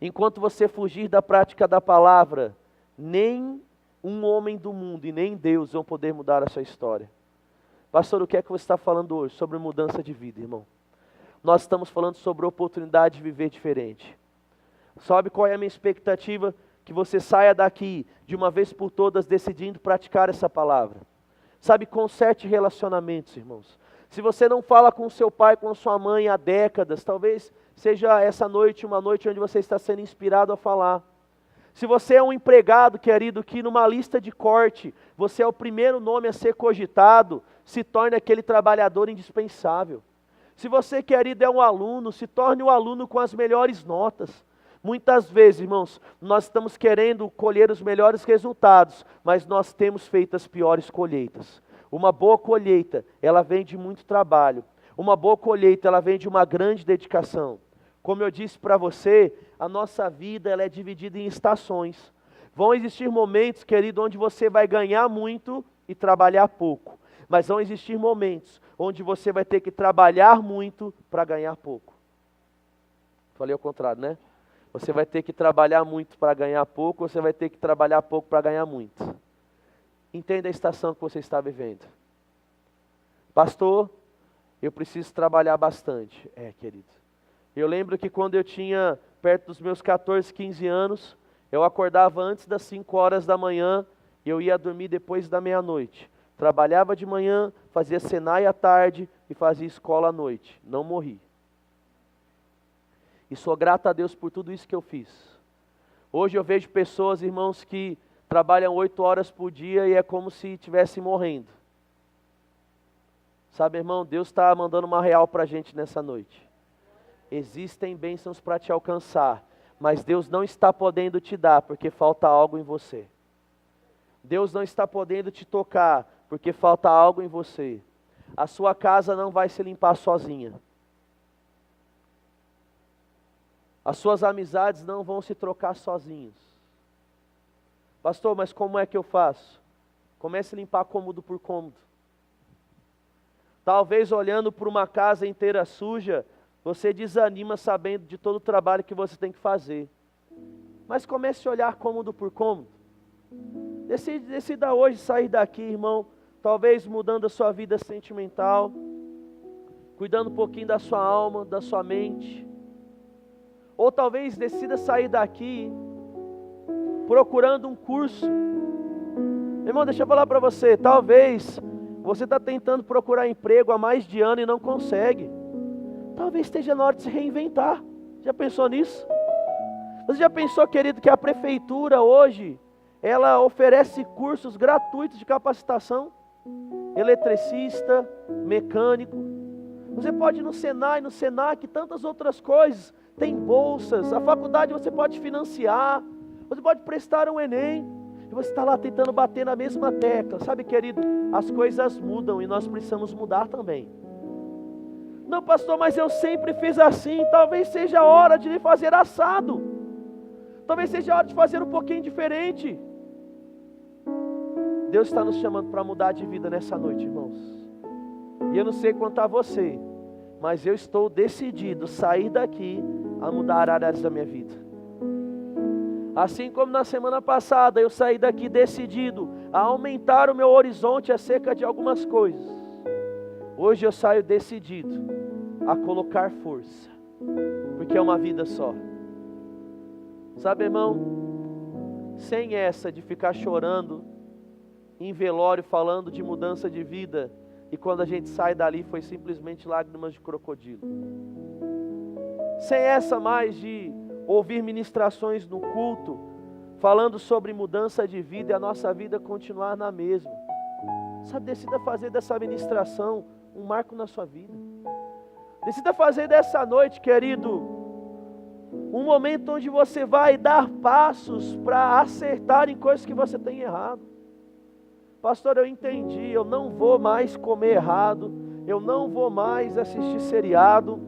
Enquanto você fugir da prática da palavra, nem um homem do mundo e nem Deus vão poder mudar a sua história. Pastor, o que é que você está falando hoje? Sobre mudança de vida, irmão. Nós estamos falando sobre a oportunidade de viver diferente. Sabe qual é a minha expectativa? Que você saia daqui, de uma vez por todas, decidindo praticar essa palavra. Sabe, conserte relacionamentos, irmãos. Se você não fala com seu pai, com sua mãe há décadas, talvez seja essa noite uma noite onde você está sendo inspirado a falar. Se você é um empregado, querido, que numa lista de corte, você é o primeiro nome a ser cogitado, se torne aquele trabalhador indispensável. Se você, querido, é um aluno, se torne um aluno com as melhores notas. Muitas vezes, irmãos, nós estamos querendo colher os melhores resultados, mas nós temos feito as piores colheitas. Uma boa colheita, ela vem de muito trabalho. Uma boa colheita, ela vem de uma grande dedicação. Como eu disse para você, a nossa vida ela é dividida em estações. Vão existir momentos, querido, onde você vai ganhar muito e trabalhar pouco. Mas vão existir momentos onde você vai ter que trabalhar muito para ganhar pouco. Falei ao contrário, né? Você vai ter que trabalhar muito para ganhar pouco, ou você vai ter que trabalhar pouco para ganhar muito. Entenda a estação que você está vivendo. Pastor, eu preciso trabalhar bastante. Querido. Eu lembro que quando eu tinha perto dos meus 14, 15 anos, eu acordava antes das 5 horas da manhã e eu ia dormir depois da meia-noite. Trabalhava de manhã, fazia Senai à tarde e fazia escola à noite. Não morri. E sou grato a Deus por tudo isso que eu fiz. Hoje eu vejo pessoas, irmãos, que trabalham 8 horas por dia e é como se estivessem morrendo. Sabe, irmão, Deus está mandando uma real para a gente nessa noite. Existem bênçãos para te alcançar, mas Deus não está podendo te dar porque falta algo em você. Deus não está podendo te tocar porque falta algo em você. A sua casa não vai se limpar sozinha. As suas amizades não vão se trocar sozinhos. Pastor, mas como é que eu faço? Comece a limpar cômodo por cômodo. Talvez olhando para uma casa inteira suja, você desanima sabendo de todo o trabalho que você tem que fazer. Mas comece a olhar cômodo por cômodo. Decida hoje sair daqui, irmão, talvez mudando a sua vida sentimental, cuidando um pouquinho da sua alma, da sua mente. Ou talvez decida sair daqui procurando um curso. Irmão, deixa eu falar para você, talvez você está tentando procurar emprego há mais de ano e não consegue. Talvez esteja na hora de se reinventar. Já pensou nisso? Você já pensou, querido, que a prefeitura hoje, ela oferece cursos gratuitos de capacitação? Eletricista, mecânico. Você pode ir no Senai, no Senac, tantas outras coisas. Tem bolsas, a faculdade você pode financiar, você pode prestar um Enem, e você está lá tentando bater na mesma tecla. Sabe, querido, as coisas mudam e nós precisamos mudar também. Não, pastor, mas eu sempre fiz assim. Talvez seja a hora de fazer assado. Talvez seja a hora de fazer um pouquinho diferente. Deus está nos chamando para mudar de vida nessa noite, irmãos. E eu não sei quanto a você, mas eu estou decidido a sair daqui a mudar áreas da minha vida. Assim como na semana passada eu saí daqui decidido a aumentar o meu horizonte acerca de algumas coisas. Hoje eu saio decidido a colocar força, porque é uma vida só. Sabe, irmão, sem essa de ficar chorando em velório falando de mudança de vida, e quando a gente sai dali foi simplesmente lágrimas de crocodilo. Sem essa mais de ouvir ministrações no culto, falando sobre mudança de vida e a nossa vida continuar na mesma. Sabe, decida fazer dessa ministração um marco na sua vida. Decida fazer dessa noite, querido, um momento onde você vai dar passos para acertar em coisas que você tem errado. Pastor, eu entendi, eu não vou mais comer errado, eu não vou mais assistir seriado,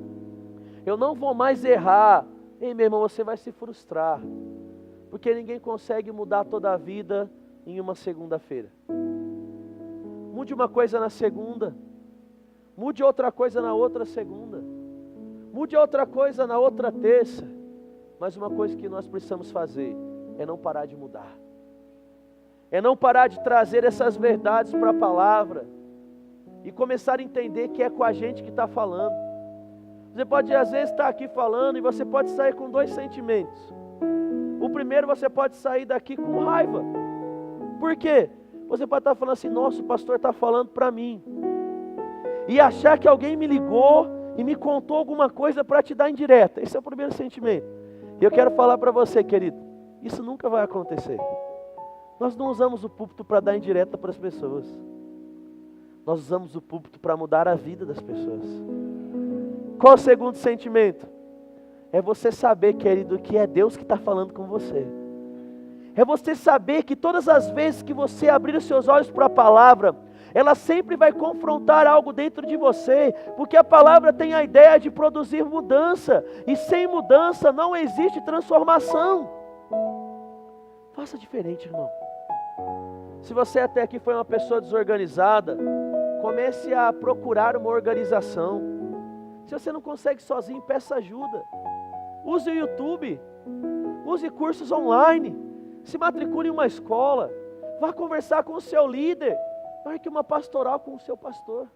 eu não vou mais errar. Ei, meu irmão, você vai se frustrar, porque ninguém consegue mudar toda a vida em uma segunda-feira. Mude uma coisa na segunda, mude outra coisa na outra segunda, mude outra coisa na outra terça, mas uma coisa que nós precisamos fazer é não parar de mudar. É não parar de trazer essas verdades para a palavra e começar a entender que é com a gente que está falando. Você pode às vezes estar aqui falando e você pode sair com dois sentimentos. O primeiro, você pode sair daqui com raiva. Por quê? Você pode estar falando assim: nossa, o pastor está falando para mim, e achar que alguém me ligou e me contou alguma coisa para te dar indireta. Esse é o primeiro sentimento. E eu quero falar para você, querido, isso nunca vai acontecer. Nós não usamos o púlpito para dar indireta para as pessoas. Nós usamos o púlpito para mudar a vida das pessoas. Qual o segundo sentimento? É você saber, querido, que é Deus que está falando com você. É você saber que todas as vezes que você abrir os seus olhos para a palavra, ela sempre vai confrontar algo dentro de você, porque a palavra tem a ideia de produzir mudança, e sem mudança não existe transformação. Faça diferente, irmão. Se você até aqui foi uma pessoa desorganizada, comece a procurar uma organização. Se você não consegue sozinho, peça ajuda. Use o YouTube, use cursos online, se matricule em uma escola, vá conversar com o seu líder, marque uma pastoral com o seu pastor.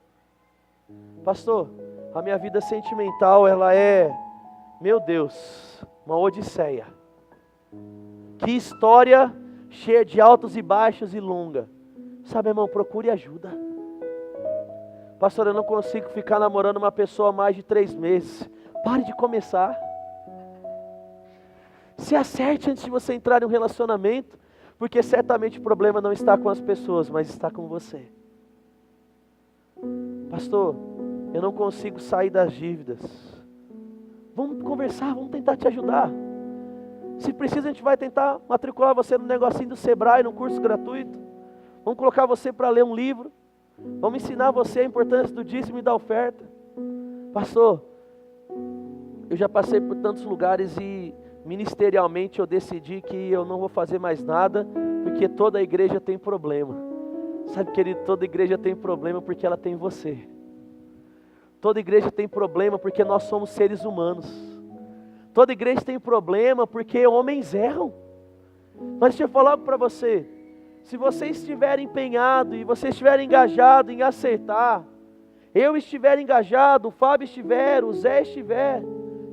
Pastor, a minha vida sentimental, ela é, meu Deus, uma odisseia. Que história cheia de altos e baixos e longa. Sabe, irmão, procure ajuda. Pastor, eu não consigo ficar namorando uma pessoa há mais de 3 meses. Pare de começar. Se acerte antes de você entrar em um relacionamento, porque certamente o problema não está com as pessoas, mas está com você. Pastor, eu não consigo sair das dívidas. Vamos conversar, vamos tentar te ajudar. Se precisa, a gente vai tentar matricular você no negocinho do Sebrae, num curso gratuito. Vamos colocar você para ler um livro. Vamos ensinar você a importância do dízimo e da oferta. Pastor, eu já passei por tantos lugares e ministerialmente eu decidi que eu não vou fazer mais nada, porque toda a igreja tem problema. Sabe, querido, toda igreja tem problema porque ela tem você. Toda igreja tem problema porque nós somos seres humanos. Toda igreja tem problema porque homens erram. Mas deixa eu falar algo para você. Se você estiver empenhado e você estiver engajado em acertar, eu estiver engajado, o Fábio estiver, o Zé estiver,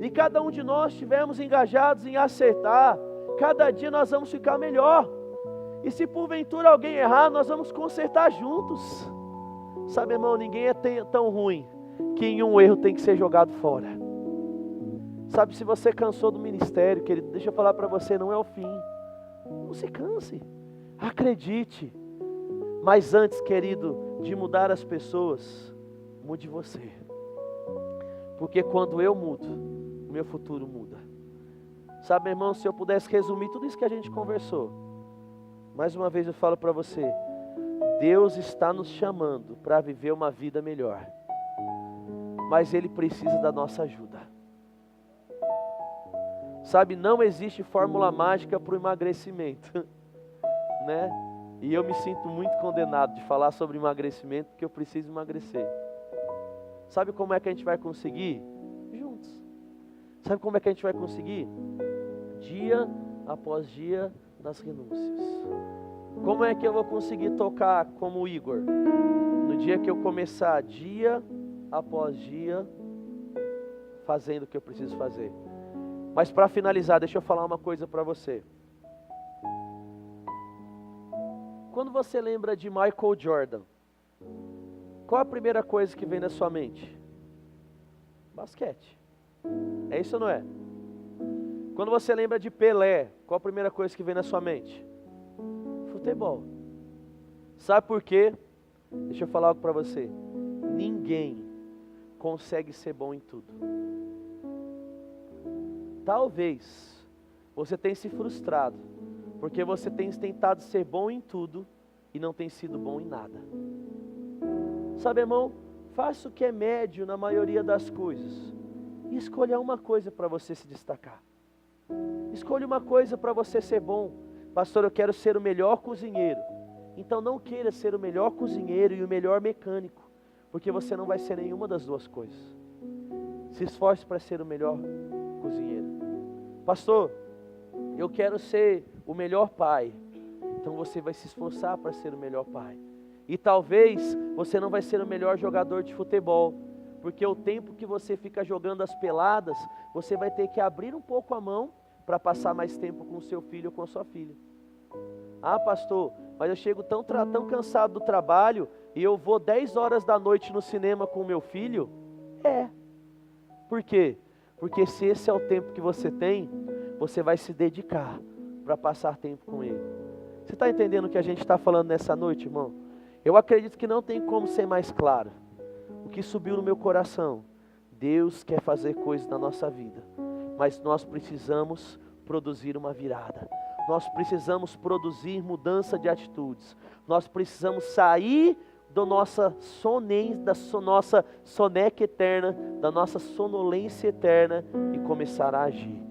e cada um de nós estivermos engajados em acertar, cada dia nós vamos ficar melhor. E se porventura alguém errar, nós vamos consertar juntos. Sabe, irmão, ninguém é tão ruim que em um erro tem que ser jogado fora. Sabe, se você cansou do ministério, querido, deixa eu falar para você, não é o fim. Não se canse, acredite. Mas antes, querido, de mudar as pessoas, mude você. Porque quando eu mudo, o meu futuro muda. Sabe, meu irmão, se eu pudesse resumir tudo isso que a gente conversou, mais uma vez eu falo para você, Deus está nos chamando para viver uma vida melhor. Mas Ele precisa da nossa ajuda. Sabe, não existe fórmula mágica para o emagrecimento, né? E eu me sinto muito condenado de falar sobre emagrecimento, porque eu preciso emagrecer. Sabe como é que a gente vai conseguir? Juntos. Sabe como é que a gente vai conseguir? Dia após dia nas renúncias. Como é que eu vou conseguir tocar como o Igor? No dia que eu começar, dia após dia, fazendo o que eu preciso fazer. Mas para finalizar, deixa eu falar uma coisa para você. Quando você lembra de Michael Jordan, qual a primeira coisa que vem na sua mente? Basquete. É isso ou não é? Quando você lembra de Pelé, qual a primeira coisa que vem na sua mente? Futebol. Sabe por quê? Deixa eu falar algo para você. Ninguém consegue ser bom em tudo. Talvez você tenha se frustrado, porque você tem tentado ser bom em tudo e não tem sido bom em nada. Sabe, irmão, faça o que é médio na maioria das coisas e escolha uma coisa para você se destacar. Escolha uma coisa para você ser bom. Pastor, eu quero ser o melhor cozinheiro. Então não queira ser o melhor cozinheiro e o melhor mecânico, porque você não vai ser nenhuma das duas coisas. Se esforce para ser o melhor cozinheiro. Pastor, eu quero ser o melhor pai. Então você vai se esforçar para ser o melhor pai. E talvez você não vai ser o melhor jogador de futebol, porque o tempo que você fica jogando as peladas, você vai ter que abrir um pouco a mão para passar mais tempo com o seu filho ou com a sua filha. Ah, pastor, mas eu chego tão cansado do trabalho e eu vou 10 horas da noite no cinema com o meu filho? É. Por quê? Porque se esse é o tempo que você tem, você vai se dedicar para passar tempo com ele. Você está entendendo o que a gente está falando nessa noite, irmão? Eu acredito que não tem como ser mais claro. O que subiu no meu coração, Deus quer fazer coisas na nossa vida, mas nós precisamos produzir uma virada. Nós precisamos produzir mudança de atitudes. Nós precisamos sair da nossa soneca eterna, da nossa sonolência eterna e começar a agir.